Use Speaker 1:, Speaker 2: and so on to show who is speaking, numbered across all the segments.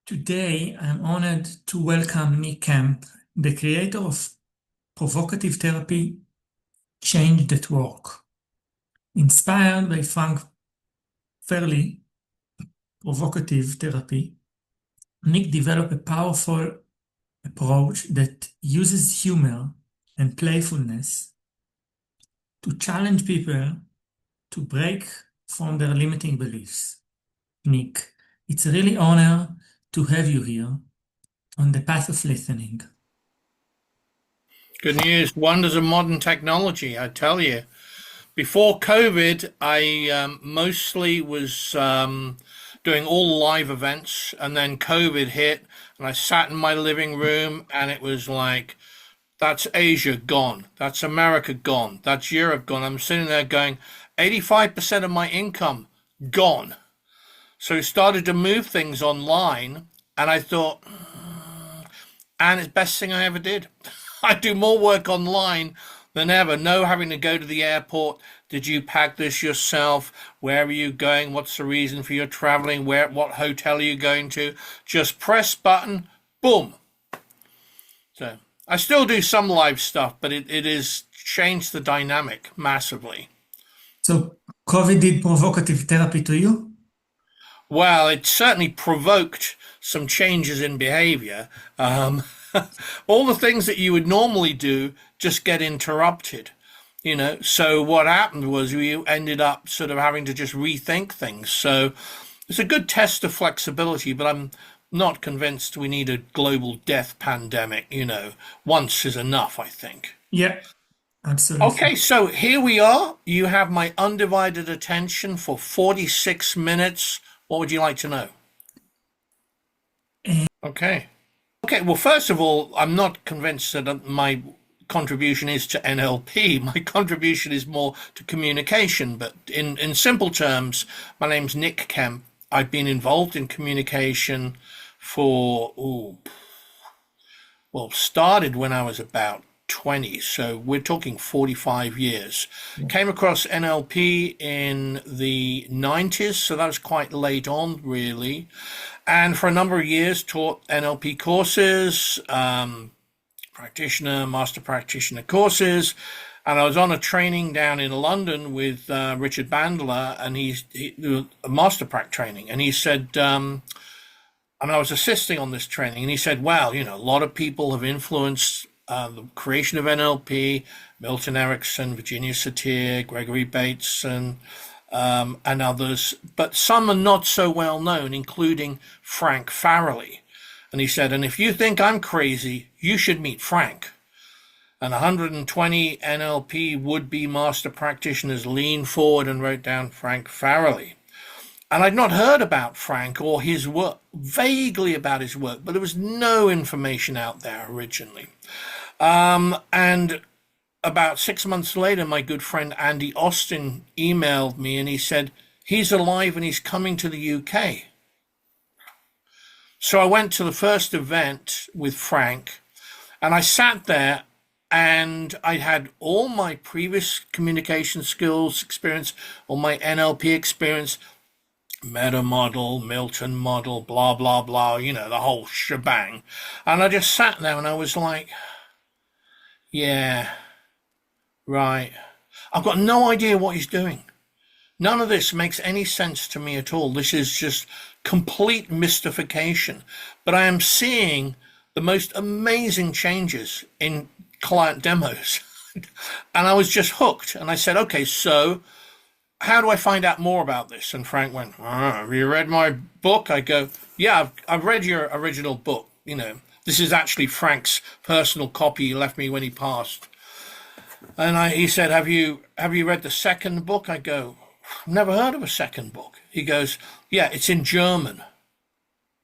Speaker 1: Today, I'm honored to welcome Nick Kemp, the creator of Provocative Therapy Change Works. Inspired by Frank Farrelly, provocative therapy, Nick developed a powerful approach that uses humor and playfulness to challenge people to break from their limiting beliefs. Nick, it's a really honor to have you here on the path of listening.
Speaker 2: Good news, wonders of modern technology, I tell you. Before COVID, I mostly was doing all live events, and then COVID hit, and I sat in my living room, and it was like, that's Asia gone, that's America gone, that's Europe gone. I'm sitting there going, 85% of my income gone. So I started to move things online, and I thought, and it's the best thing I ever did. I do more work online than ever. No having to go to the airport. Did you pack this yourself? Where are you going? What's the reason for your traveling? What hotel are you going to? Just press button, boom. So I still do some live stuff, but it has changed the dynamic massively.
Speaker 1: So, COVID did provocative therapy to you?
Speaker 2: Well, it certainly provoked some changes in behavior. All the things that you would normally do just get interrupted, So what happened was we ended up sort of having to just rethink things. So it's a good test of flexibility, but I'm not convinced we need a global death pandemic. Once is enough, I think.
Speaker 1: Yeah, absolutely.
Speaker 2: Okay, so here we are. You have my undivided attention for 46 minutes. What would you like to know? Okay. Okay, well, first of all, I'm not convinced that my contribution is to NLP. My contribution is more to communication. But in simple terms, my name's Nick Kemp. I've been involved in communication for, started when I was about 20. So we're talking 45 years. Came across NLP in the 90s, so that was quite late on, really. And for a number of years taught NLP courses, practitioner, master practitioner courses. And I was on a training down in London with Richard Bandler, and he a master prac training. And he said, and I was assisting on this training, and he said, well, a lot of people have influenced the creation of NLP, Milton Erickson, Virginia Satir, Gregory Bates, and others, but some are not so well known, including Frank Farrelly. And he said, and if you think I'm crazy, you should meet Frank. And 120 NLP would-be master practitioners leaned forward and wrote down Frank Farrelly. And I'd not heard about Frank or his work, vaguely about his work, but there was no information out there originally. And about 6 months later, my good friend Andy Austin emailed me and he said, he's alive and he's coming to the UK. So I went to the first event with Frank and I sat there and I had all my previous communication skills experience, all my NLP experience, meta model, Milton model, blah, blah, blah, the whole shebang. And I just sat there and I was like, yeah, right. I've got no idea what he's doing. None of this makes any sense to me at all. This is just complete mystification. But I am seeing the most amazing changes in client demos. And I was just hooked. And I said, okay, so how do I find out more about this? And Frank went, have you read my book? I go, yeah, I've read your original book. This is actually Frank's personal copy he left me when he passed. And he said, have you read the second book? I go, never heard of a second book. He goes, yeah, it's in German.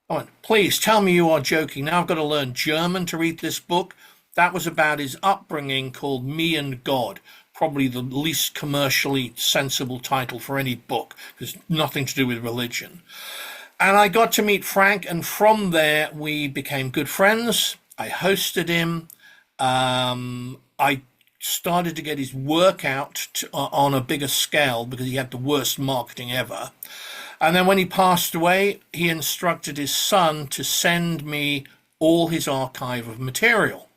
Speaker 2: I went, please tell me you are joking. Now I've got to learn German to read this book. That was about his upbringing, called Me and God. Probably the least commercially sensible title for any book. There's nothing to do with religion. And I got to meet Frank, and from there we became good friends. I hosted him. I started to get his work out on a bigger scale because he had the worst marketing ever. And then when he passed away, he instructed his son to send me all his archive of material.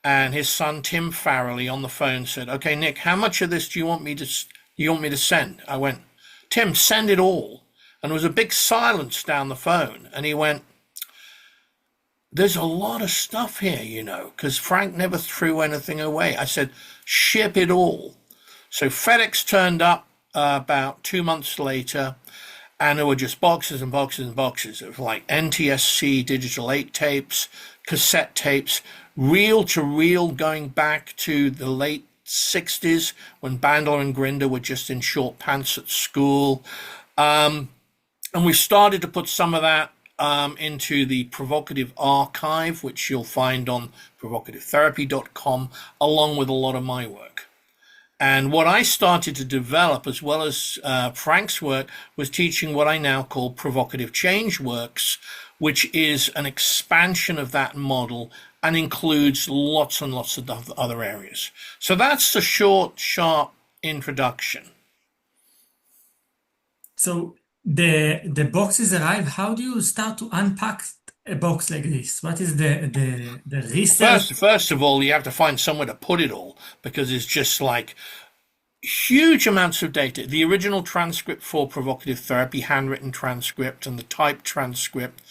Speaker 2: And his son, Tim Farrelly, on the phone said, "Okay, Nick, how much of this do you want me to send?" I went, "Tim, send it all." And there was a big silence down the phone. And he went, "There's a lot of stuff here, because Frank never threw anything away." I said, "Ship it all." So FedEx turned up about 2 months later, and there were just boxes and boxes and boxes of like NTSC digital 8 tapes, cassette tapes, reel to reel going back to the late 60s when Bandler and Grinder were just in short pants at school. And we started to put some of that into the Provocative Archive, which you'll find on provocativetherapy.com, along with a lot of my work. And what I started to develop, as well as Frank's work, was teaching what I now call Provocative Change Works, which is an expansion of that model and includes lots and lots of other areas. So that's the short, sharp introduction.
Speaker 1: So the boxes arrive. How do you start to unpack a box like this? What is the research?
Speaker 2: First of all, you have to find somewhere to put it all, because it's just like huge amounts of data. The original transcript for Provocative Therapy, handwritten transcript, and the typed transcript,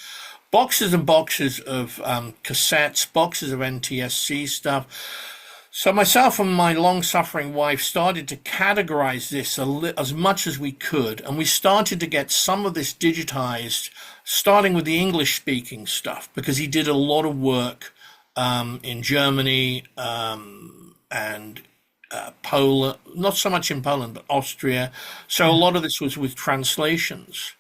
Speaker 2: boxes and boxes of cassettes, boxes of NTSC stuff. So myself and my long-suffering wife started to categorize this as much as we could, and we started to get some of this digitized, starting with the English-speaking stuff, because he did a lot of work in Germany and Poland, not so much in Poland, but Austria. So a lot of this was with translations.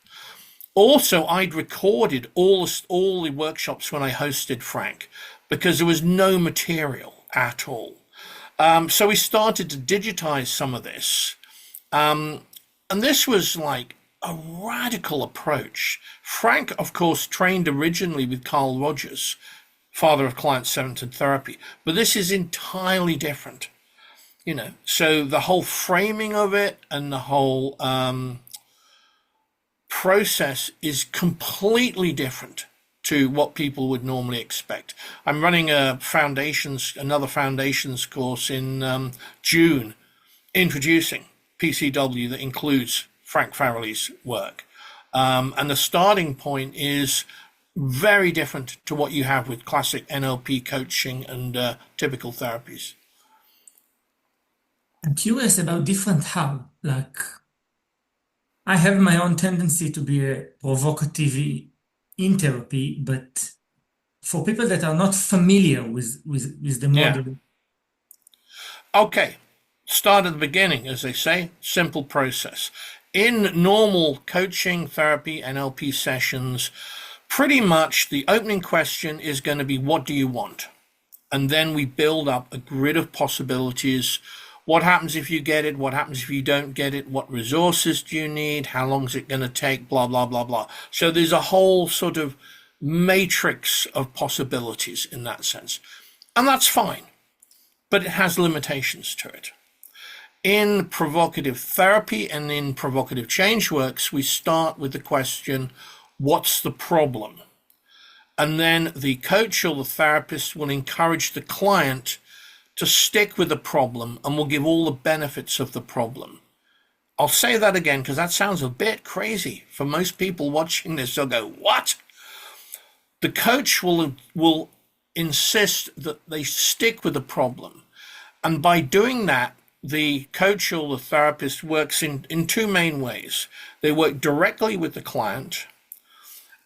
Speaker 2: Also, I'd recorded all the workshops when I hosted Frank, because there was no material at all. So we started to digitize some of this. And this was like a radical approach. Frank, of course, trained originally with Carl Rogers, father of client-centered therapy, but this is entirely different. So the whole framing of it and the whole process is completely different to what people would normally expect. I'm running another foundations course in June, introducing PCW that includes Frank Farrelly's work. And the starting point is very different to what you have with classic NLP coaching and typical therapies.
Speaker 1: I'm curious about different how. Like, I have my own tendency to be a provocative in therapy, but for people that are not familiar with the model.
Speaker 2: Yeah. Okay. Start at the beginning, as they say, simple process. In normal coaching, therapy, NLP sessions, pretty much the opening question is going to be, what do you want? And then we build up a grid of possibilities. What happens if you get it? What happens if you don't get it? What resources do you need? How long is it going to take? Blah, blah, blah, blah. So there's a whole sort of matrix of possibilities in that sense. And that's fine, but it has limitations to it. In provocative therapy and in Provocative Change Works, we start with the question, what's the problem? And then the coach or the therapist will encourage the client to stick with the problem and will give all the benefits of the problem. I'll say that again because that sounds a bit crazy. For most people watching this, they'll go, what? The coach will insist that they stick with the problem. And by doing that, the coach or the therapist works in two main ways. They work directly with the client,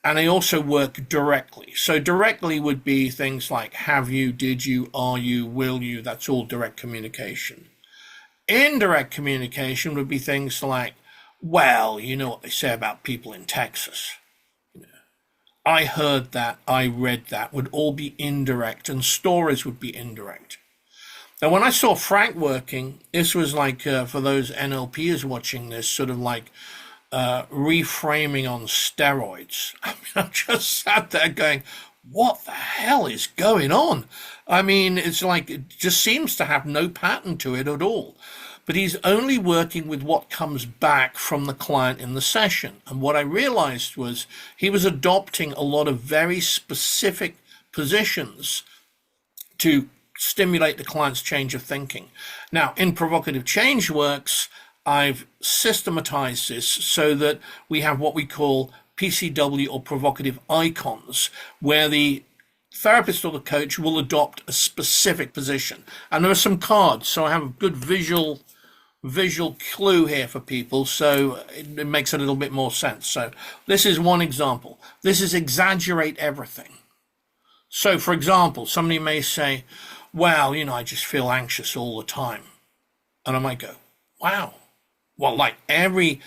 Speaker 2: and they also work directly. So directly would be things like have you, did you, are you, will you. That's all direct communication. Indirect communication would be things like, well, you know what they say about people in Texas. I heard that, I read that, would all be indirect, and stories would be indirect. Now, when I saw Frank working, this was like, for those NLPers watching this, sort of like reframing on steroids. I mean, I just sat there going, what the hell is going on? I mean, it's like, it just seems to have no pattern to it at all. but he's only working with what comes back from the client in the session. And what I realized was he was adopting a lot of very specific positions to stimulate the client's change of thinking. Now, in Provocative Change Works, I've systematized this so that we have what we call PCW, or provocative icons, where the therapist or the coach will adopt a specific position. And there are some cards, so I have a good visual clue here for people, so it makes a little bit more sense. So this is one example. This is exaggerate everything. So, for example, somebody may say, well, I just feel anxious all the time. And I might go, wow. Well, like every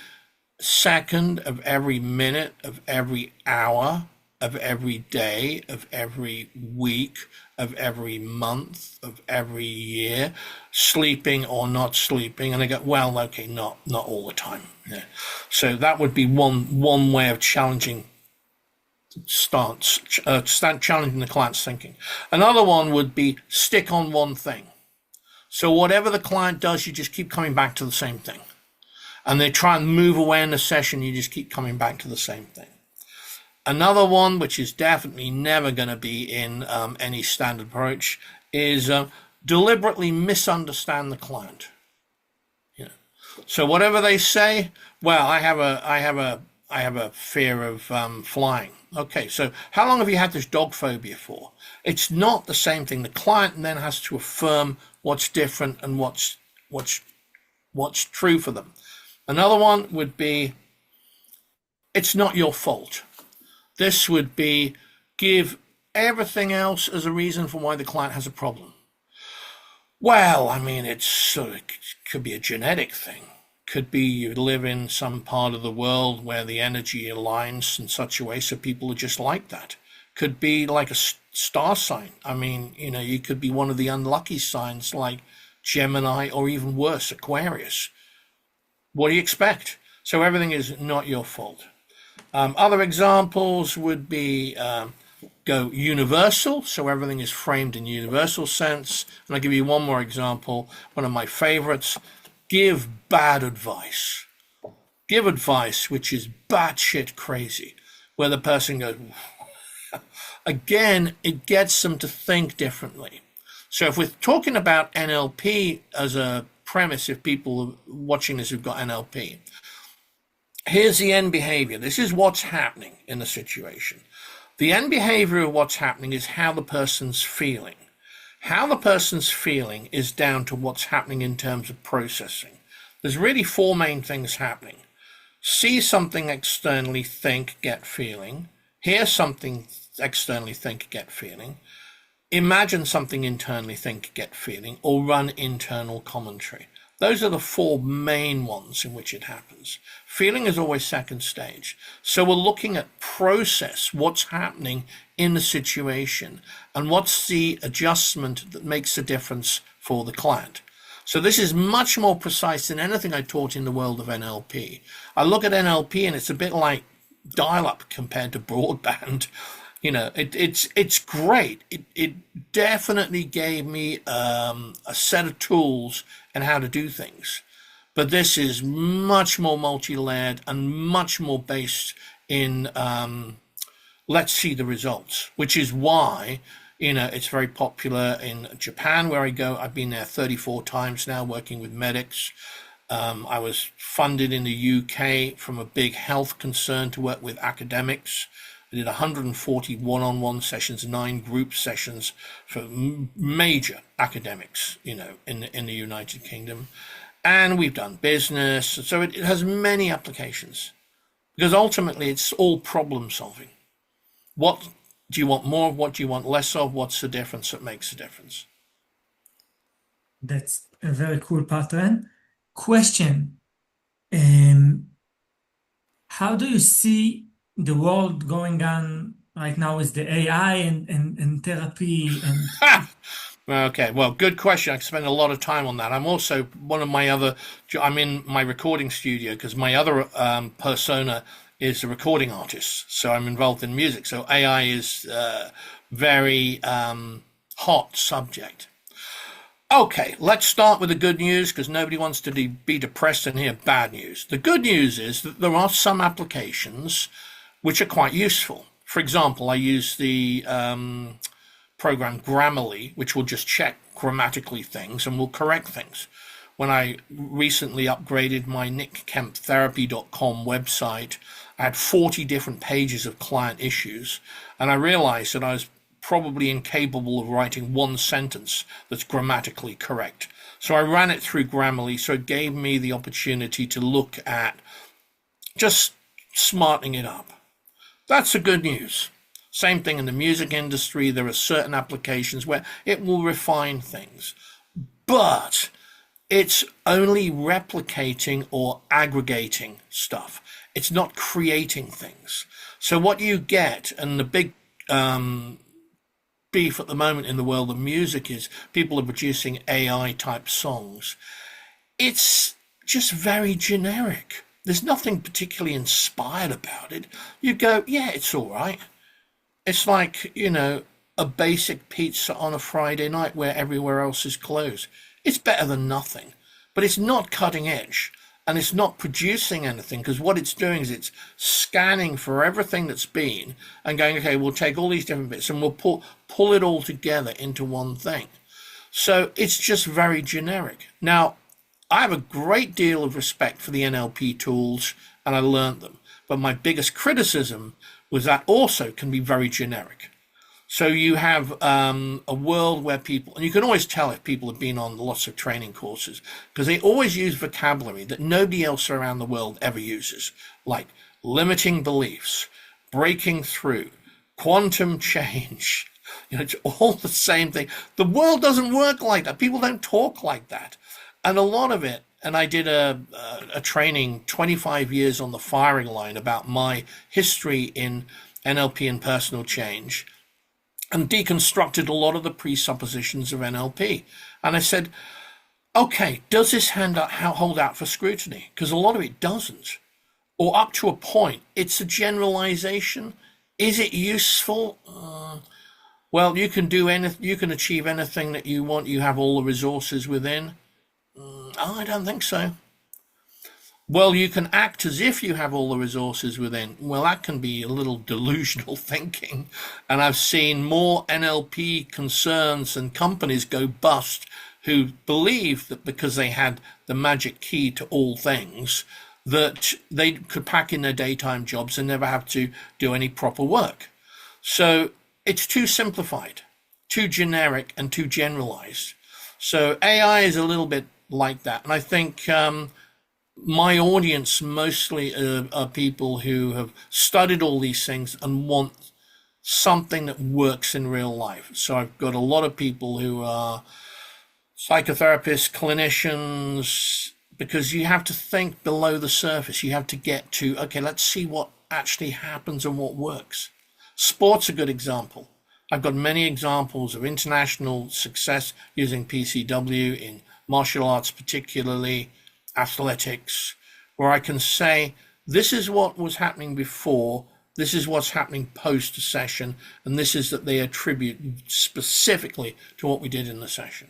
Speaker 2: second of every minute of every hour of every day of every week of every month of every year, sleeping or not sleeping. And I go, well, okay, not all the time. Yeah. So that would be one way of challenging challenging the client's thinking. Another one would be stick on one thing. So whatever the client does, you just keep coming back to the same thing. And they try and move away in the session, you just keep coming back to the same thing. Another one, which is definitely never going to be in any standard approach, is deliberately misunderstand the client. So whatever they say, well, I have a fear of flying. Okay, so how long have you had this dog phobia for? It's not the same thing. The client then has to affirm what's different and what's true for them. Another one would be, it's not your fault. This would be, give everything else as a reason for why the client has a problem. Well, I mean, it could be a genetic thing. Could be you live in some part of the world where the energy aligns in such a way so people are just like that. Could be like a star sign. I mean, you could be one of the unlucky signs like Gemini, or even worse, Aquarius. What do you expect? So everything is not your fault. Other examples would be go universal. So everything is framed in universal sense. And I'll give you one more example, one of my favorites. Give bad advice. Give advice which is batshit crazy, where the person goes, again, it gets them to think differently. So if we're talking about NLP as a premise, if people are watching this who've got NLP, here's the end behavior. This is what's happening in the situation. The end behavior of what's happening is how the person's feeling. How the person's feeling is down to what's happening in terms of processing. There's really four main things happening. See something externally, think, get feeling. Hear something externally, think, get feeling. Imagine something internally, think, get feeling, or run internal commentary. Those are the four main ones in which it happens. Feeling is always second stage. So we're looking at process, what's happening in the situation, and what's the adjustment that makes a difference for the client. So this is much more precise than anything I taught in the world of NLP. I look at NLP and it's a bit like dial-up compared to broadband. It's great. It definitely gave me a set of tools and how to do things. But this is much more multi-layered and much more based in let's see the results, which is why it's very popular in Japan, where I go. I've been there 34 times now working with medics. I was funded in the UK from a big health concern to work with academics. I did 140 one-on-one sessions, 9 group sessions for major academics, in the United Kingdom. And we've done business. So it has many applications, because ultimately it's all problem solving. What do you want more of? What do you want less of? What's the difference that makes a difference?
Speaker 1: That's a very cool pattern. Question. How do you see the world going on right now with the AI and therapy and
Speaker 2: Okay, well, good question. I spend a lot of time on that. I'm also I'm in my recording studio because my other persona is a recording artist. So I'm involved in music. So AI is a very hot subject. Okay, let's start with the good news because nobody wants to be depressed and hear bad news. The good news is that there are some applications which are quite useful. For example, I use the program Grammarly, which will just check grammatically things and will correct things. When I recently upgraded my nickkemptherapy.com website, I had 40 different pages of client issues, and I realized that I was probably incapable of writing one sentence that's grammatically correct. So I ran it through Grammarly, so it gave me the opportunity to look at just smartening it up. That's the good news. Same thing in the music industry. There are certain applications where it will refine things, but it's only replicating or aggregating stuff. It's not creating things. So what you get, and the big beef at the moment in the world of music is people are producing AI type songs. It's just very generic. There's nothing particularly inspired about it. You go, yeah, it's all right. It's like, a basic pizza on a Friday night where everywhere else is closed. It's better than nothing, but it's not cutting edge and it's not producing anything because what it's doing is it's scanning for everything that's been and going, okay, we'll take all these different bits and we'll pull it all together into one thing. So it's just very generic. Now, I have a great deal of respect for the NLP tools and I learned them, but my biggest criticism was that also can be very generic. So you have a world where people, and you can always tell if people have been on lots of training courses, because they always use vocabulary that nobody else around the world ever uses, like limiting beliefs, breaking through, quantum change. It's all the same thing. The world doesn't work like that. People don't talk like that. And a lot of it, and I did a training 25 years on the firing line about my history in NLP and personal change, and deconstructed a lot of the presuppositions of NLP. And I said, okay, does this hold out for scrutiny? Because a lot of it doesn't. Or up to a point, it's a generalization. Is it useful? Well, you can do anything, you can achieve anything that you want. You have all the resources within. I don't think so. Well, you can act as if you have all the resources within. Well, that can be a little delusional thinking. And I've seen more NLP concerns and companies go bust who believe that because they had the magic key to all things, that they could pack in their daytime jobs and never have to do any proper work. So it's too simplified, too generic, and too generalized. So AI is a little bit like that. And I think my audience mostly are people who have studied all these things and want something that works in real life. So I've got a lot of people who are psychotherapists, clinicians, because you have to think below the surface. You have to get to, okay, let's see what actually happens and what works. Sport's a good example. I've got many examples of international success using PCW in martial arts, particularly athletics, where I can say, this is what was happening before, this is what's happening post a session, and this is that they attribute specifically to what we did in the session.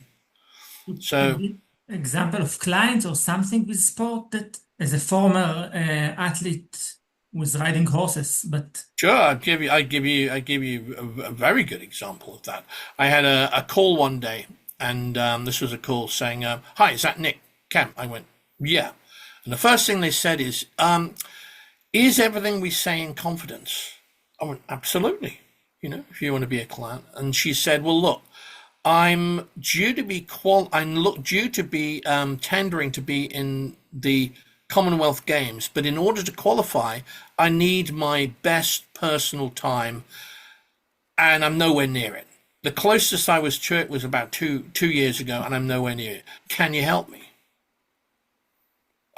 Speaker 2: So,
Speaker 1: example of clients or something with sport that, as a former athlete, was riding horses, but
Speaker 2: sure, I give you a very good example of that. I had a call one day, and this was a call saying, "Hi, is that Nick Kemp?" I went, "Yeah." And the first thing they said is everything we say in confidence? I went, "Absolutely. If you want to be a client." And she said, "Well, look, I'm due to be tendering to be in the Commonwealth Games, but in order to qualify, I need my best personal time, and I'm nowhere near it. The closest I was to it was about two years ago, and I'm nowhere near it. Can you help me?"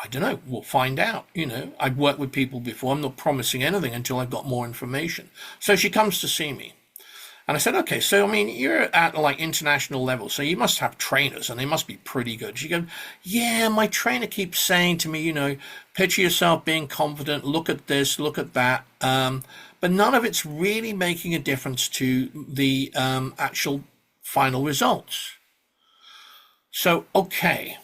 Speaker 2: I don't know. We'll find out. I've worked with people before. I'm not promising anything until I've got more information. So she comes to see me. And I said, okay, so, you're at like international level, so you must have trainers and they must be pretty good. She goes, yeah, my trainer keeps saying to me, picture yourself being confident, look at this, look at that. But none of it's really making a difference to the actual final results. So, okay.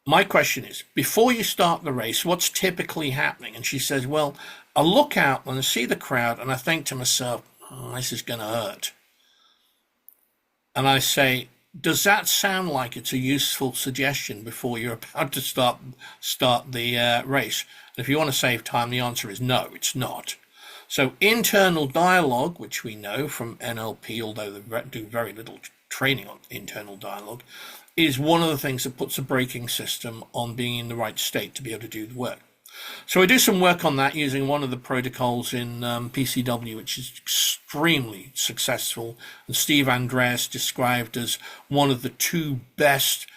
Speaker 2: My question is, before you start the race, what's typically happening? And she says, well, I look out and I see the crowd and I think to myself, oh, this is going to hurt. And I say, does that sound like it's a useful suggestion before you're about to start the race? And if you want to save time, the answer is no, it's not. So internal dialogue, which we know from NLP, although they do very little training on internal dialogue, is one of the things that puts a braking system on being in the right state to be able to do the work. So I do some work on that using one of the protocols in PCW, which is extremely successful, and Steve Andreas described as one of the two best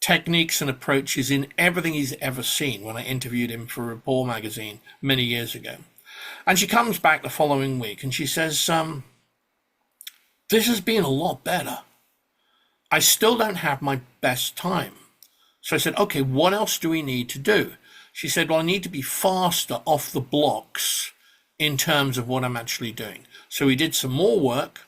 Speaker 2: techniques and approaches in everything he's ever seen when I interviewed him for Rapport magazine many years ago. And she comes back the following week and she says, this has been a lot better. I still don't have my best time. So I said, okay, what else do we need to do? She said, well, I need to be faster off the blocks in terms of what I'm actually doing. So we did some more work.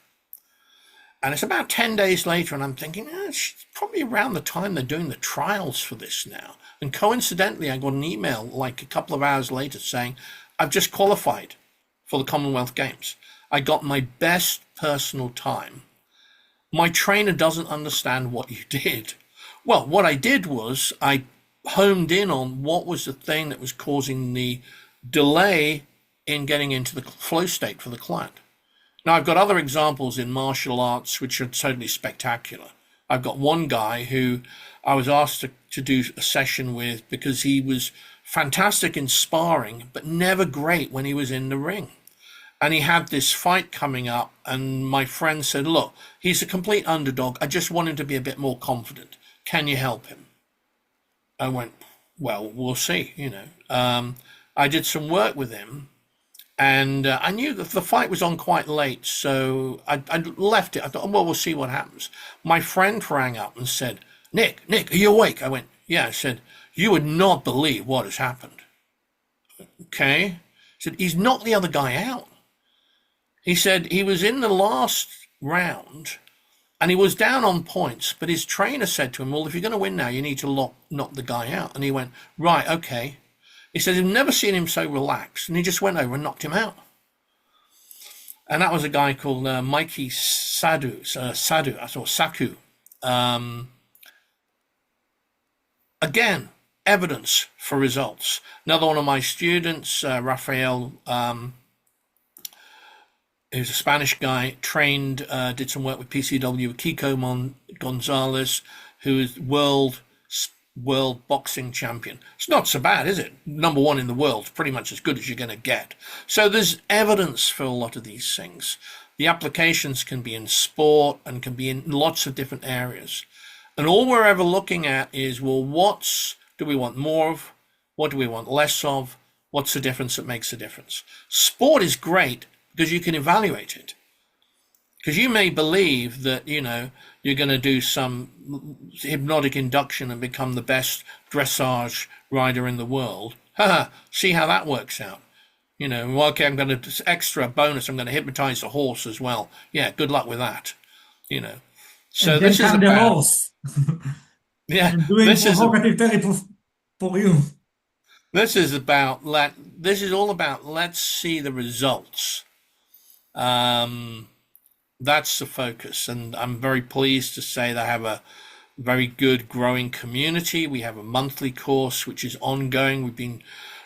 Speaker 2: And it's about 10 days later, and I'm thinking, it's probably around the time they're doing the trials for this now. And coincidentally, I got an email like a couple of hours later saying, I've just qualified for the Commonwealth Games. I got my best personal time. My trainer doesn't understand what you did. Well, what I did was I honed in on what was the thing that was causing the delay in getting into the flow state for the client. Now, I've got other examples in martial arts which are totally spectacular. I've got one guy who I was asked to do a session with because he was fantastic in sparring, but never great when he was in the ring. And he had this fight coming up, and my friend said, look, he's a complete underdog. I just want him to be a bit more confident. Can you help him? I went, well, we'll see, I did some work with him, and I knew that the fight was on quite late, so I left it. I thought, well, we'll see what happens. My friend rang up and said, Nick, are you awake? I went, yeah. I said, you would not believe what has happened. Okay. I said, he's knocked the other guy out. He said he was in the last round and he was down on points, but his trainer said to him, well, if you're going to win now, you need to knock the guy out. And he went, right, okay. He said he'd never seen him so relaxed, and he just went over and knocked him out. And that was a guy called Mikey Saku. Again, evidence for results. Another one of my students, Rafael, who's a Spanish guy, trained, did some work with PCW with Kiko Gonzalez, who is world boxing champion. It's not so bad, is it? Number one in the world, pretty much as good as you're going to get. So there's evidence for a lot of these things. The applications can be in sport and can be in lots of different areas. And all we're ever looking at is, well, what do we want more of? What do we want less of? What's the difference that makes a difference? Sport is great because you can evaluate it. Because you may believe that, you're going to do some hypnotic induction and become the best dressage rider in the world. See how that works out. Okay, I'm going to extra bonus. I'm going to hypnotize the horse as well. Yeah, good luck with that. So
Speaker 1: and
Speaker 2: this is
Speaker 1: the
Speaker 2: about
Speaker 1: horse.
Speaker 2: yeah.
Speaker 1: And doing provocative therapy for you.
Speaker 2: This is all about let's see the results. That's the focus, and I'm very pleased to say that I have a very good growing community. We have a monthly course which is ongoing. We've been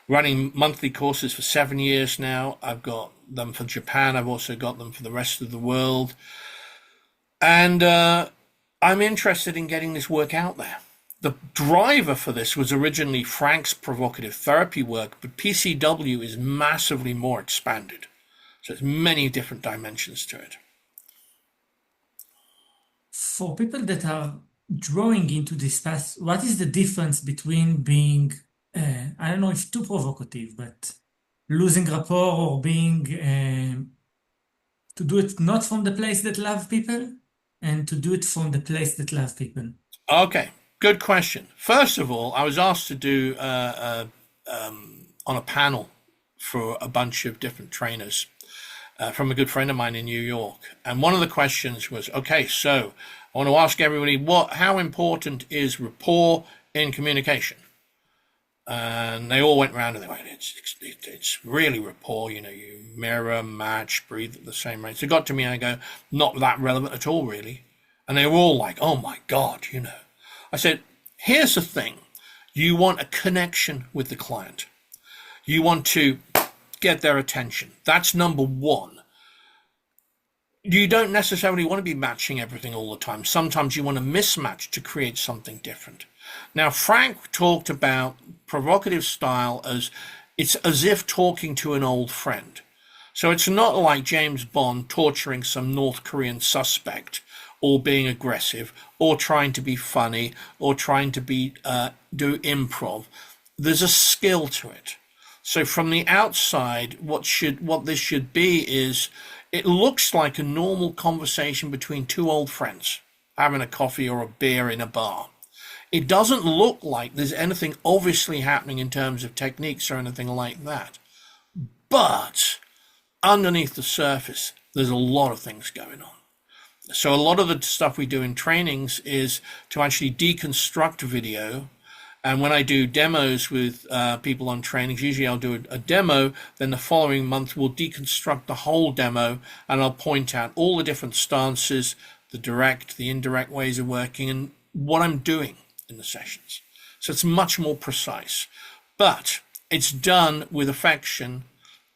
Speaker 2: running monthly courses for 7 years now. I've got them for Japan. I've also got them for the rest of the world. And I'm interested in getting this work out there. The driver for this was originally Frank's provocative therapy work, but PCW is massively more expanded. So there's many different dimensions to it.
Speaker 1: For people that are drawing into this path, what is the difference between being, I don't know if too provocative, but losing rapport, or being, to do it not from the place that love people, and to do it from the place that love people?
Speaker 2: Okay, good question. First of all, I was asked to do on a panel for a bunch of different trainers from a good friend of mine in New York. And one of the questions was, okay, so I want to ask everybody, how important is rapport in communication? And they all went round and they went, it's really rapport, you mirror, match, breathe at the same rate. So it got to me and I go, not that relevant at all, really. And they were all like, oh my God, I said, here's the thing. You want a connection with the client. You want to get their attention. That's number one. You don't necessarily want to be matching everything all the time. Sometimes you want to mismatch to create something different. Now, Frank talked about provocative style as it's as if talking to an old friend. So it's not like James Bond torturing some North Korean suspect or being aggressive or trying to be funny or trying to do improv. There's a skill to it. So from the outside, what this should be is it looks like a normal conversation between two old friends having a coffee or a beer in a bar. It doesn't look like there's anything obviously happening in terms of techniques or anything like that. But underneath the surface, there's a lot of things going on. So a lot of the stuff we do in trainings is to actually deconstruct video. And when I do demos with people on trainings, usually I'll do a demo, then the following month we'll deconstruct the whole demo and I'll point out all the different stances, the direct, the indirect ways of working and what I'm doing in the sessions. So it's much more precise, but it's done with affection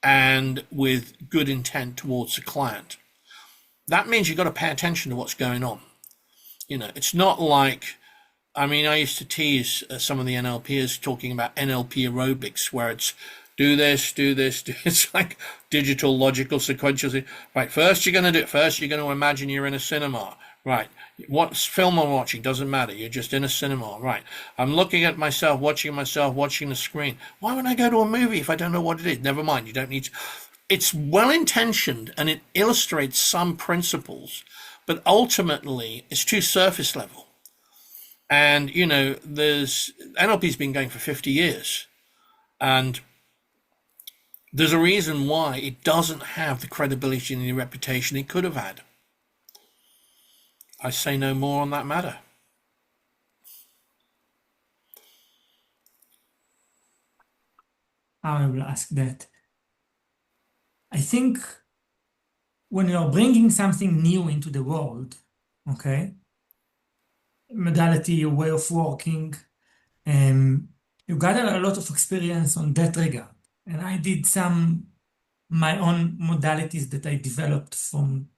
Speaker 2: and with good intent towards the client. That means you've got to pay attention to what's going on. It's not like, I used to tease some of the NLPers talking about NLP aerobics, where it's do this, it's like digital, logical, sequential. Right, first you're going to do it. First you're going to imagine you're in a cinema. Right, what film I'm watching doesn't matter. You're just in a cinema. Right, I'm looking at myself, watching the screen. Why would I go to a movie if I don't know what it is? Never mind, you don't need to. It's well-intentioned and it illustrates some principles, but ultimately it's too surface level. And, NLP's been going for 50 years. And there's a reason why it doesn't have the credibility and the reputation it could have had. I say no more on that matter.
Speaker 1: I will ask that. I think when you're bringing something new into the world, okay, modality, way of working, you gather a lot of experience on that regard. And I did my own modalities that I developed from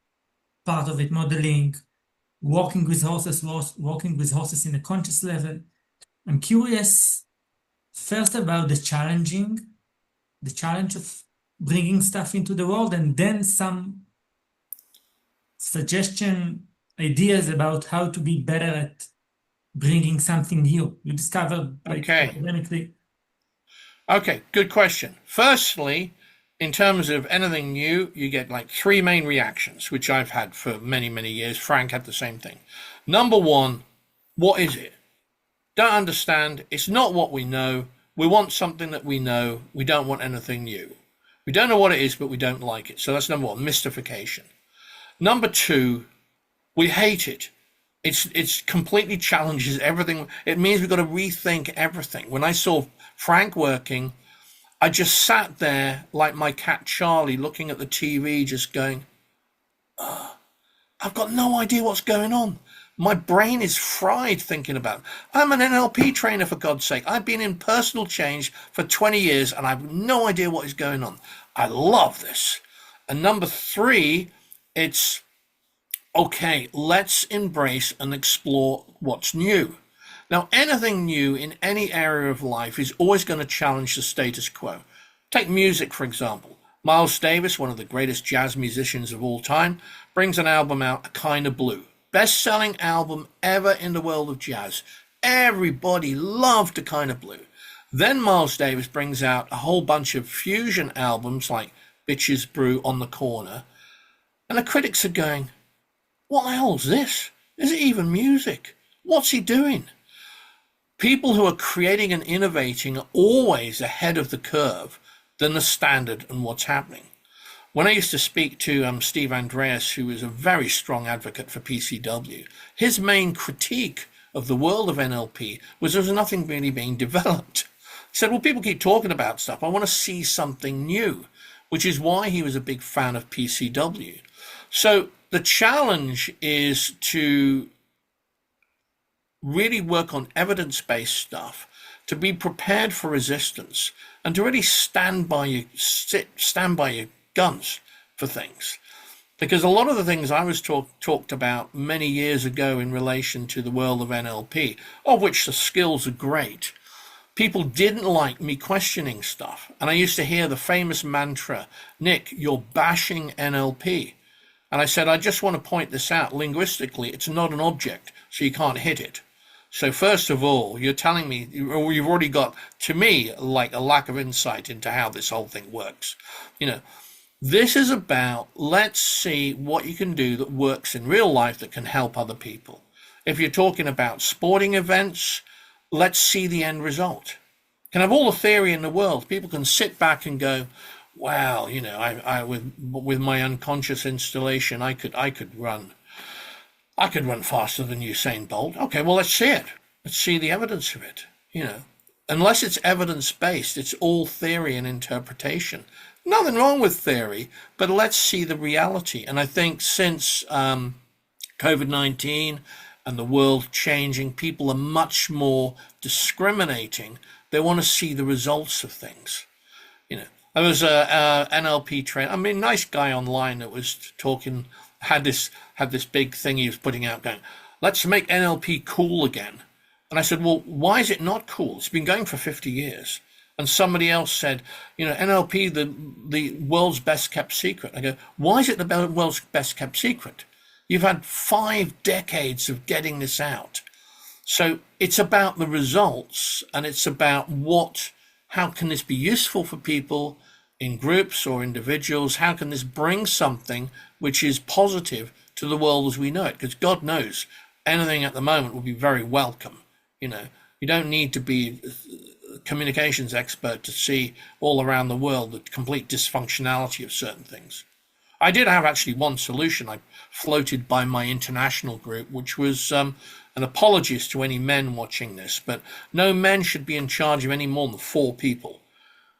Speaker 1: part of it, modeling, working with horses in a conscious level. I'm curious first about the challenge of bringing stuff into the world, and then some ideas about how to be better at bringing something new. You discovered academically.
Speaker 2: Okay, good question. Firstly, in terms of anything new, you get like three main reactions, which I've had for many, many years. Frank had the same thing. Number one, what is it? Don't understand. It's not what we know. We want something that we know. We don't want anything new. We don't know what it is, but we don't like it. So that's number one, mystification. Number two, we hate it. It's completely challenges everything. It means we've got to rethink everything. When I saw Frank working, I just sat there like my cat Charlie looking at the TV, just going, I've got no idea what's going on. My brain is fried thinking about it. I'm an NLP trainer, for God's sake. I've been in personal change for 20 years and I have no idea what is going on. I love this. And number three, it's, okay, let's embrace and explore what's new. Now, anything new in any area of life is always going to challenge the status quo. Take music, for example. Miles Davis, one of the greatest jazz musicians of all time, brings an album out, A Kind of Blue. Best-selling album ever in the world of jazz. Everybody loved A Kind of Blue. Then Miles Davis brings out a whole bunch of fusion albums like Bitches Brew, On the Corner. And the critics are going, what the hell is this? Is it even music? What's he doing? People who are creating and innovating are always ahead of the curve than the standard and what's happening. When I used to speak to Steve Andreas, who is a very strong advocate for PCW, his main critique of the world of NLP was there was nothing really being developed. He said, well, people keep talking about stuff. I want to see something new, which is why he was a big fan of PCW. So the challenge is to really work on evidence-based stuff, to be prepared for resistance, and to really stand by your guns for things. Because a lot of the things I was talked about many years ago in relation to the world of NLP, of which the skills are great, people didn't like me questioning stuff. And I used to hear the famous mantra, Nick, you're bashing NLP. And I said, I just want to point this out. Linguistically, it's not an object, so you can't hit it. So first of all, you're telling me you've already got, to me, like a lack of insight into how this whole thing works. This is about, let's see what you can do that works in real life that can help other people. If you're talking about sporting events, let's see the end result. You can have all the theory in the world. People can sit back and go, wow, I with my unconscious installation, I could run faster than Usain Bolt. Okay, well, let's see it. Let's see the evidence of it. Unless it's evidence-based, it's all theory and interpretation. Nothing wrong with theory, but let's see the reality. And I think since COVID-19 and the world changing, people are much more discriminating. They want to see the results of things. There was a NLP trainer, nice guy online that was talking, had this big thing he was putting out going, let's make NLP cool again. And I said, well, why is it not cool? It's been going for 50 years. And somebody else said, NLP, the world's best kept secret. I go, why is it the world's best kept secret? You've had 5 decades of getting this out. So it's about the results, and it's about how can this be useful for people in groups or individuals? How can this bring something which is positive to the world as we know it? Because God knows anything at the moment will be very welcome. You don't need to be a communications expert to see all around the world the complete dysfunctionality of certain things. I did have actually one solution I floated by my international group, which was an apologist to any men watching this, but no men should be in charge of any more than 4 people.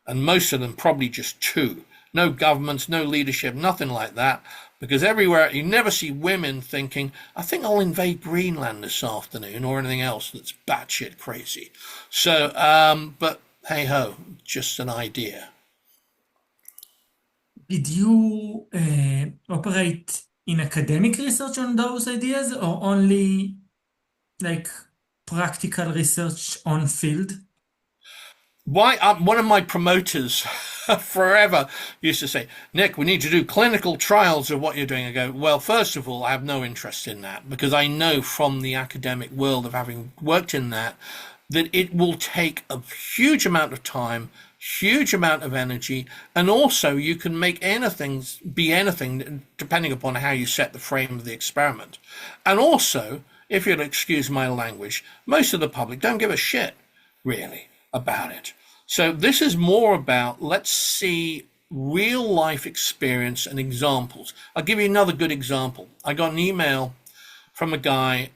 Speaker 2: And most of them probably just 2. No governments, no leadership, nothing like that. Because everywhere, you never see women thinking, I think I'll invade Greenland this afternoon, or anything else that's batshit crazy. So, but hey-ho, just an idea.
Speaker 1: Did you operate in academic research on those ideas, or only like practical research on field?
Speaker 2: One of my promoters forever used to say, Nick, we need to do clinical trials of what you're doing. I go, well, first of all, I have no interest in that, because I know from the academic world of having worked in that it will take a huge amount of time, huge amount of energy, and also you can make anything be anything depending upon how you set the frame of the experiment. And also, if you'll excuse my language, most of the public don't give a shit, really, about it. So this is more about, let's see real life experience and examples. I'll give you another good example. I got an email from a guy,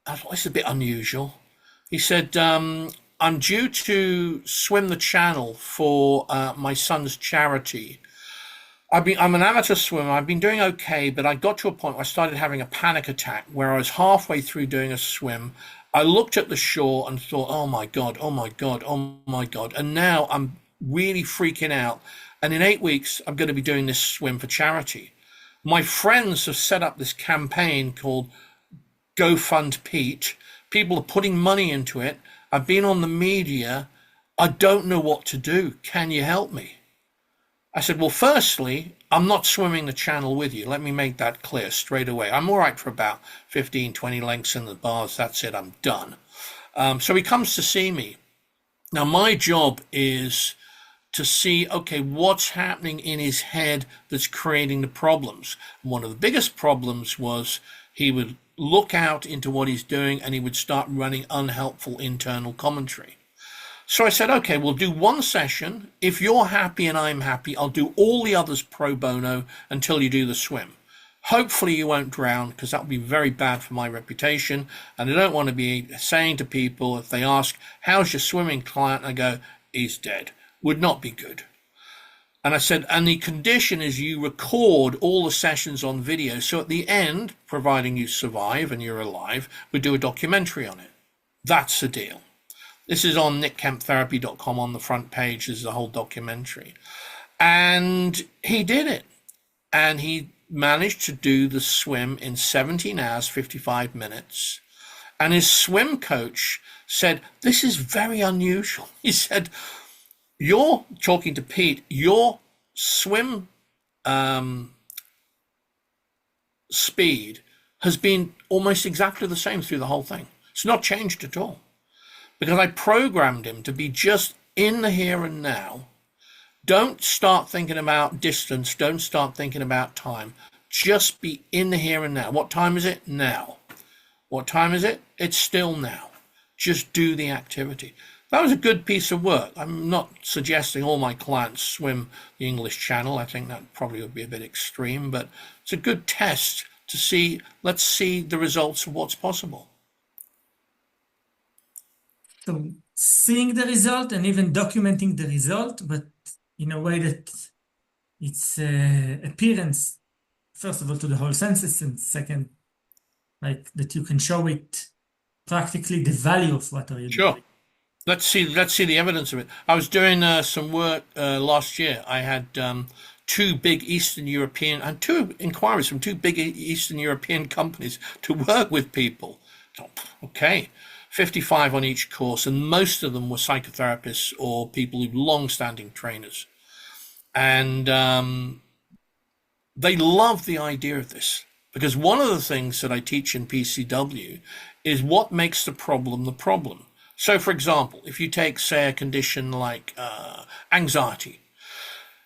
Speaker 2: it's a bit unusual. He said, I'm due to swim the channel for my son's charity. I'm an amateur swimmer. I've been doing okay, but I got to a point where I started having a panic attack where I was halfway through doing a swim. I looked at the shore and thought, oh my God, oh my God, oh my God. And now I'm really freaking out. And in 8 weeks, I'm going to be doing this swim for charity. My friends have set up this campaign called Go Fund Pete. People are putting money into it. I've been on the media. I don't know what to do. Can you help me? I said, well, firstly, I'm not swimming the channel with you. Let me make that clear straight away. I'm all right for about 15, 20 lengths in the bars. That's it. I'm done. So he comes to see me. Now, my job is to see, okay, what's happening in his head that's creating the problems. One of the biggest problems was he would look out into what he's doing and he would start running unhelpful internal commentary. So I said, okay, we'll do one session. If you're happy and I'm happy, I'll do all the others pro bono until you do the swim. Hopefully you won't drown, because that would be very bad for my reputation. And I don't want to be saying to people, if they ask, how's your swimming client? I go, he's dead. Would not be good. And I said, and the condition is you record all the sessions on video. So at the end, providing you survive and you're alive, we do a documentary on it. That's the deal. This is on nickkemptherapy.com on the front page. There's a whole documentary. And he did it. And he managed to do the swim in 17 hours, 55 minutes. And his swim coach said, this is very unusual. He said, you're talking to Pete, your swim speed has been almost exactly the same through the whole thing. It's not changed at all. Because I programmed him to be just in the here and now. Don't start thinking about distance. Don't start thinking about time. Just be in the here and now. What time is it? Now. What time is it? It's still now. Just do the activity. That was a good piece of work. I'm not suggesting all my clients swim the English Channel. I think that probably would be a bit extreme, but it's a good test to see. Let's see the results of what's possible.
Speaker 1: So seeing the result and even documenting the result, but in a way that its appearance, first of all, to the whole senses, and second, like that you can show it practically the value of what are you
Speaker 2: Sure.
Speaker 1: doing.
Speaker 2: Let's see the evidence of it. I was doing some work last year. I had two big Eastern European and two inquiries from two big Eastern European companies to work with people. So, okay, 55 on each course, and most of them were psychotherapists or people who were long-standing trainers. And they loved the idea of this, because one of the things that I teach in PCW is what makes the problem the problem. So, for example, if you take, say, a condition like anxiety,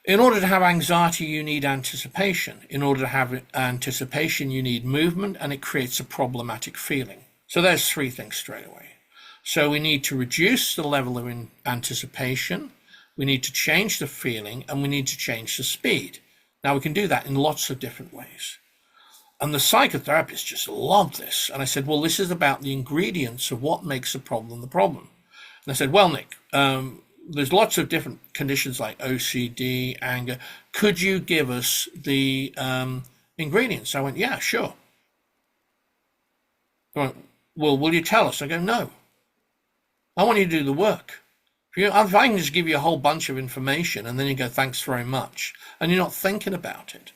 Speaker 2: in order to have anxiety, you need anticipation. In order to have anticipation, you need movement, and it creates a problematic feeling. So there's three things straight away. So we need to reduce the level of anticipation, we need to change the feeling, and we need to change the speed. Now, we can do that in lots of different ways. And the psychotherapist just loved this. And I said, well, this is about the ingredients of what makes a problem the problem. And I said, well, Nick, there's lots of different conditions like OCD, anger. Could you give us the ingredients? I went, yeah, sure. I went, well, will you tell us? I go, no. I want you to do the work. If I can just give you a whole bunch of information and then you go, thanks very much, and you're not thinking about it.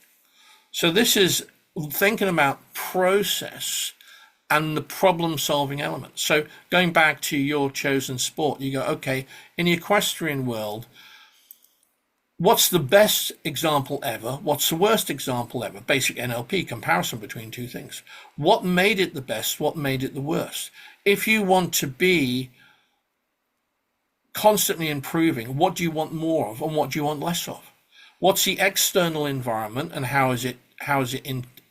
Speaker 2: So this is thinking about process and the problem-solving element. So going back to your chosen sport, you go, okay, in the equestrian world, what's the best example ever? What's the worst example ever? Basic NLP, comparison between two things. What made it the best? What made it the worst? If you want to be constantly improving, what do you want more of and what do you want less of? What's the external environment and how is it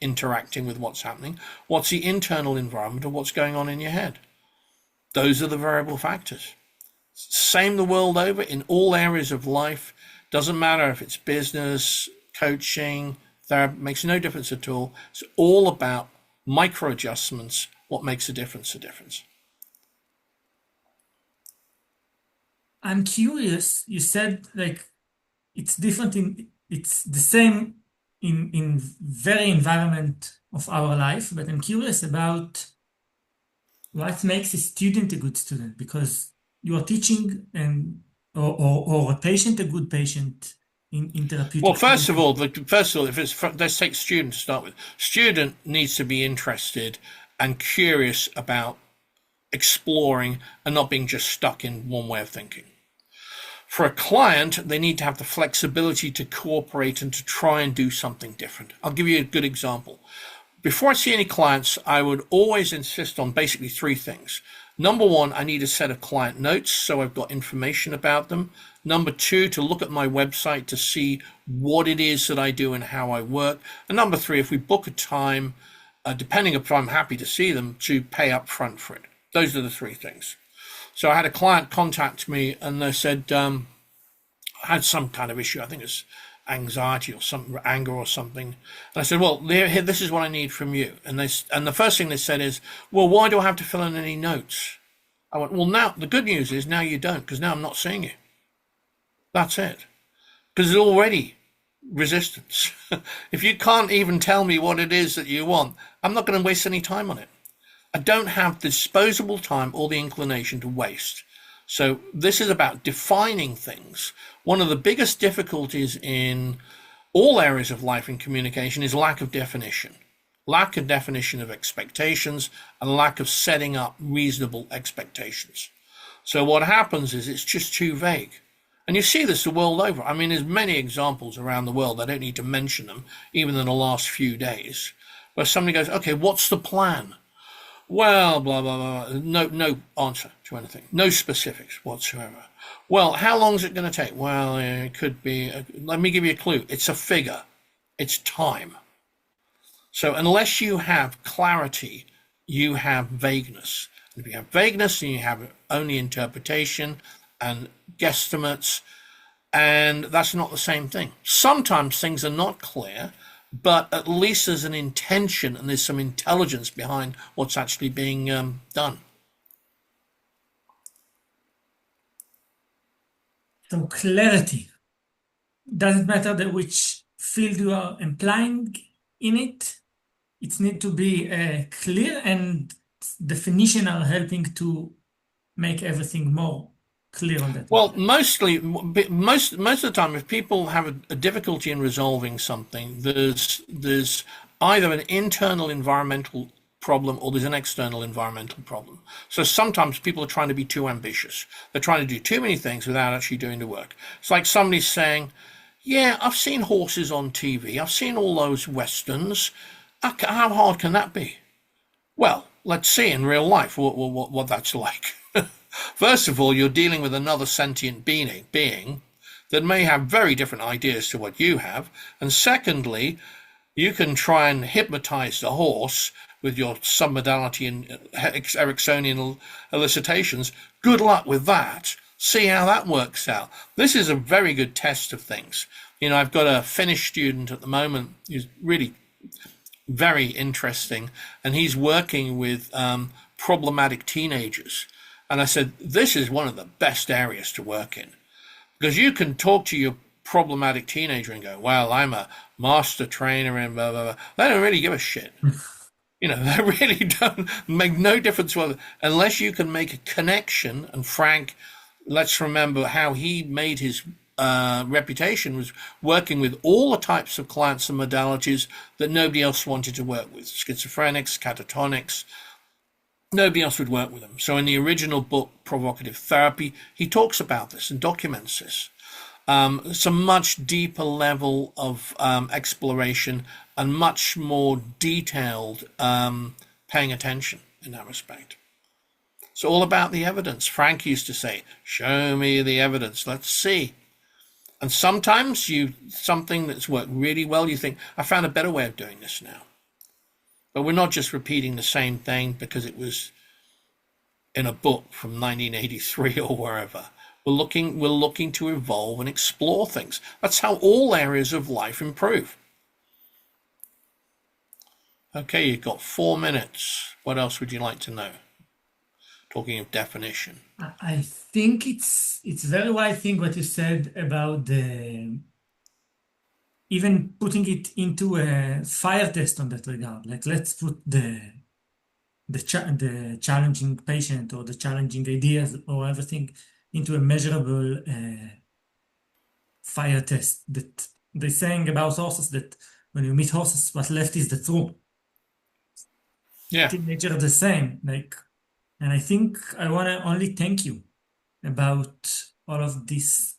Speaker 2: interacting with what's happening? What's the internal environment and what's going on in your head? Those are the variable factors. Same the world over in all areas of life. Doesn't matter if it's business, coaching, therapy, makes no difference at all. It's all about micro adjustments. What makes a difference?
Speaker 1: I'm curious, you said like it's different it's the same in very environment of our life, but I'm curious about what makes a student a good student, because you are teaching and or a patient a good patient in therapeutic.
Speaker 2: Well, first of all, if it's, let's take student to start with. Student needs to be interested and curious about exploring and not being just stuck in one way of thinking. For a client, they need to have the flexibility to cooperate and to try and do something different. I'll give you a good example. Before I see any clients, I would always insist on basically three things. Number one, I need a set of client notes so I've got information about them. Number two, to look at my website to see what it is that I do and how I work. And number three, if we book a time, depending if I'm happy to see them, to pay up front for it. Those are the three things. So I had a client contact me and they said, had some kind of issue. I think it's anxiety or some anger or something. And I said, well, here, this is what I need from you. And the first thing they said is, well, why do I have to fill in any notes? I went, well, now the good news is now you don't, because now I'm not seeing you. That's it. Because there's already resistance. If you can't even tell me what it is that you want, I'm not going to waste any time on it. I don't have disposable time or the inclination to waste. So this is about defining things. One of the biggest difficulties in all areas of life and communication is lack of definition. Lack of definition of expectations and lack of setting up reasonable expectations. So what happens is it's just too vague. And you see this the world over. I mean, there's many examples around the world. I don't need to mention them, even in the last few days, where somebody goes, okay, what's the plan? Well, blah, blah, blah. No answer to anything. No specifics whatsoever. Well, how long is it going to take? Well, it could be, let me give you a clue. It's a figure. It's time. So unless you have clarity, you have vagueness. If you have vagueness, then you have only interpretation and guesstimates, and that's not the same thing. Sometimes things are not clear, but at least there's an intention and there's some intelligence behind what's actually being done.
Speaker 1: So clarity. Doesn't matter which field you are implying in it. It needs to be clear, and definition are helping to make everything more clear on that.
Speaker 2: Well, most of the time, if people have a difficulty in resolving something, there's either an internal environmental problem or there's an external environmental problem. So sometimes people are trying to be too ambitious. They're trying to do too many things without actually doing the work. It's like somebody saying, yeah, I've seen horses on TV. I've seen all those westerns. How hard can that be? Well, let's see in real life what that's like. First of all, you're dealing with another sentient being that may have very different ideas to what you have. And secondly, you can try and hypnotize the horse with your submodality and Ericksonian elicitations. Good luck with that. See how that works out. This is a very good test of things. You know, I've got a Finnish student at the moment who's really very interesting, and he's working with problematic teenagers. And I said, this is one of the best areas to work in, because you can talk to your problematic teenager and go, well, I'm a master trainer and blah, blah, blah. They don't really give a shit. You know, they really don't make no difference whether, unless you can make a connection. And Frank, let's remember how he made his reputation was working with all the types of clients and modalities that nobody else wanted to work with. Schizophrenics, catatonics, nobody else would work with them. So in the original book, Provocative Therapy, he talks about this and documents this. It's a much deeper level of exploration and much more detailed paying attention in that respect. It's all about the evidence. Frank used to say, show me the evidence, let's see. And sometimes something that's worked really well, you think, I found a better way of doing this now. But we're not just repeating the same thing because it was in a book from 1983 or wherever. We're looking to evolve and explore things. That's how all areas of life improve. Okay, you've got 4 minutes. What else would you like to know? Talking of definition.
Speaker 1: I think it's very wise thing what you said about even putting it into a fire test on that regard. Like, let's put the challenging patient or the challenging ideas or everything into a measurable fire test. That they're saying about horses that when you meet horses, what's left is the truth.
Speaker 2: Yeah.
Speaker 1: Teenagers are the same. Like, and I think I want to only thank you about all of this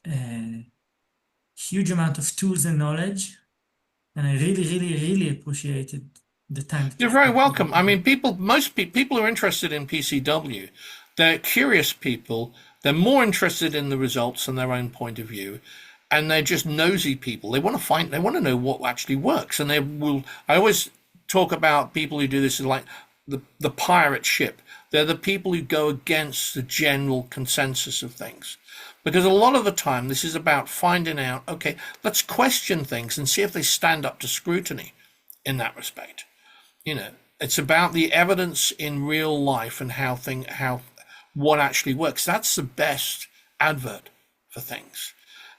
Speaker 1: huge amount of tools and knowledge. And I really, really, really appreciated the time.
Speaker 2: You're very welcome. I mean, most people are interested in PCW. They're curious people. They're more interested in the results than their own point of view. And they're just nosy people. They want to know what actually works. And I always talk about people who do this as like the pirate ship. They're the people who go against the general consensus of things. Because a lot of the time, this is about finding out, okay, let's question things and see if they stand up to scrutiny in that respect. It's about the evidence in real life and what actually works. That's the best advert for things.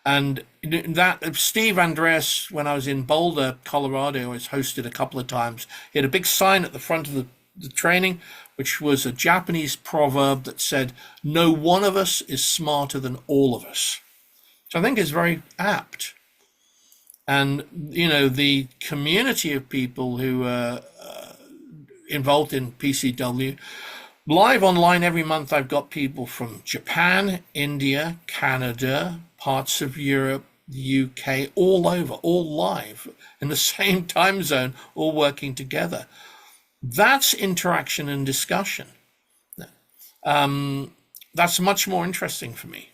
Speaker 2: And that Steve Andreas, when I was in Boulder, Colorado, I was hosted a couple of times. He had a big sign at the front of the training, which was a Japanese proverb that said, "No one of us is smarter than all of us," which I think is very apt. And, the community of people who are involved in PCW, live online every month, I've got people from Japan, India, Canada, parts of Europe, the UK, all over, all live in the same time zone, all working together. That's interaction and discussion. That's much more interesting for me.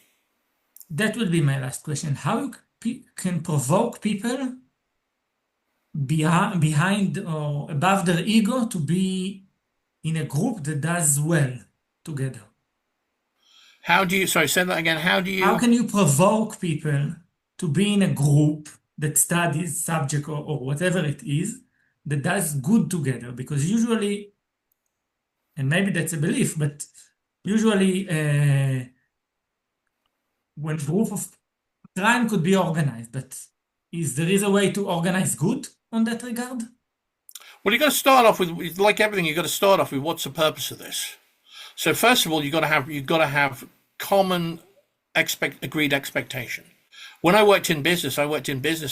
Speaker 1: That would be my last question. How can provoke people behind or above their ego to be in a group that does well together?
Speaker 2: Sorry, say that again.
Speaker 1: How can you provoke people to be in a group that studies subject or whatever it is that does good together? Because usually, and maybe that's a belief, but usually when group of crime could be organized, but there is a way to organize good on that regard?
Speaker 2: Well, you've got to start off with, like everything, you've got to start off with what's the purpose of this. So first of all, you've got to have common agreed expectation. When I worked in business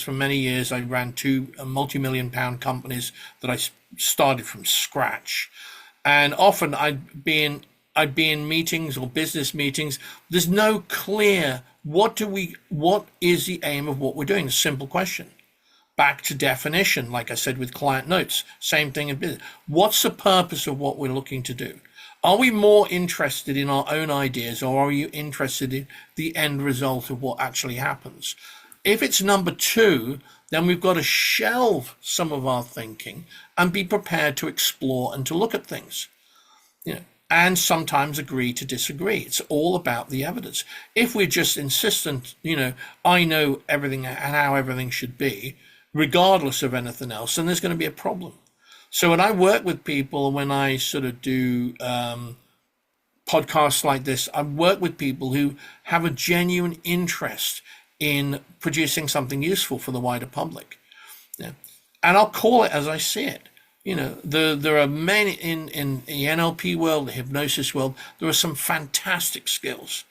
Speaker 2: for many years. I ran two multi-million-pound companies that I started from scratch, and often I'd be in meetings or business meetings. There's no clear what is the aim of what we're doing. A simple question. Back to definition, like I said with client notes, same thing in business. What's the purpose of what we're looking to do? Are we more interested in our own ideas, or are you interested in the end result of what actually happens? If it's number two, then we've got to shelve some of our thinking and be prepared to explore and to look at things, and sometimes agree to disagree. It's all about the evidence. If we're just insistent, I know everything and how everything should be, regardless of anything else, then there's going to be a problem. So when I work with people, when I sort of do podcasts like this, I work with people who have a genuine interest in producing something useful for the wider public. Yeah. And I'll call it as I see it. There are many in the NLP world, the hypnosis world, there are some fantastic skills,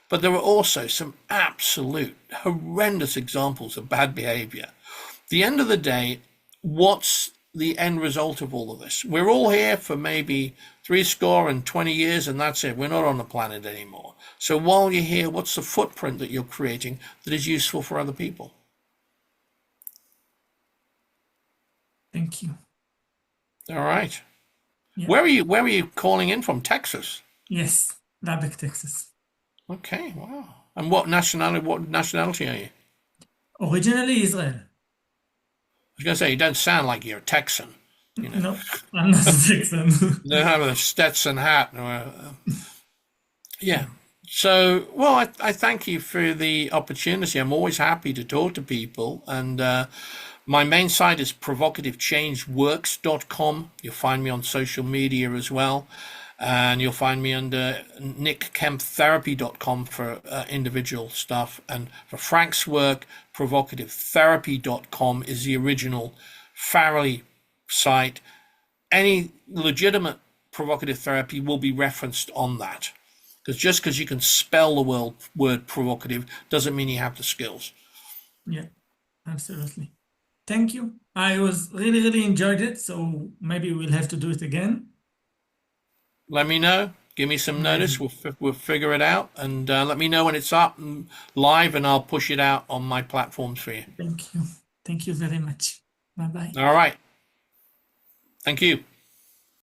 Speaker 2: but there are also some absolute horrendous examples of bad behavior. At the end of the day, what's the end result of all of this? We're all here for maybe 20 years, and that's it. We're not on the planet anymore. So while you're here, what's the footprint that you're creating that is useful for other people?
Speaker 1: Thank you.
Speaker 2: All right.
Speaker 1: Yeah.
Speaker 2: Where are you calling in from? Texas?
Speaker 1: Yes, Lubbock, Texas.
Speaker 2: Okay, wow. And what nationality are you?
Speaker 1: Originally Israel.
Speaker 2: I was going to say, you don't sound like you're a Texan.
Speaker 1: No, I'm not a Texan.
Speaker 2: You don't have a Stetson hat. Yeah. So, well, I thank you for the opportunity. I'm always happy to talk to people. And my main site is provocativechangeworks.com. You'll find me on social media as well. And you'll find me under nickkemptherapy.com for individual stuff. And for Frank's work, provocativetherapy.com is the original Farrelly site. Any legitimate provocative therapy will be referenced on that. Because just because you can spell the word provocative doesn't mean you have the skills.
Speaker 1: Yeah, absolutely. Thank you. I really enjoyed it. So maybe we'll have to do it again.
Speaker 2: Let me know. Give me some notice. We'll figure it out, and let me know when it's up and live, and I'll push it out on my platforms for you.
Speaker 1: Thank you. Thank you very much. Bye-bye.
Speaker 2: All right. Thank you.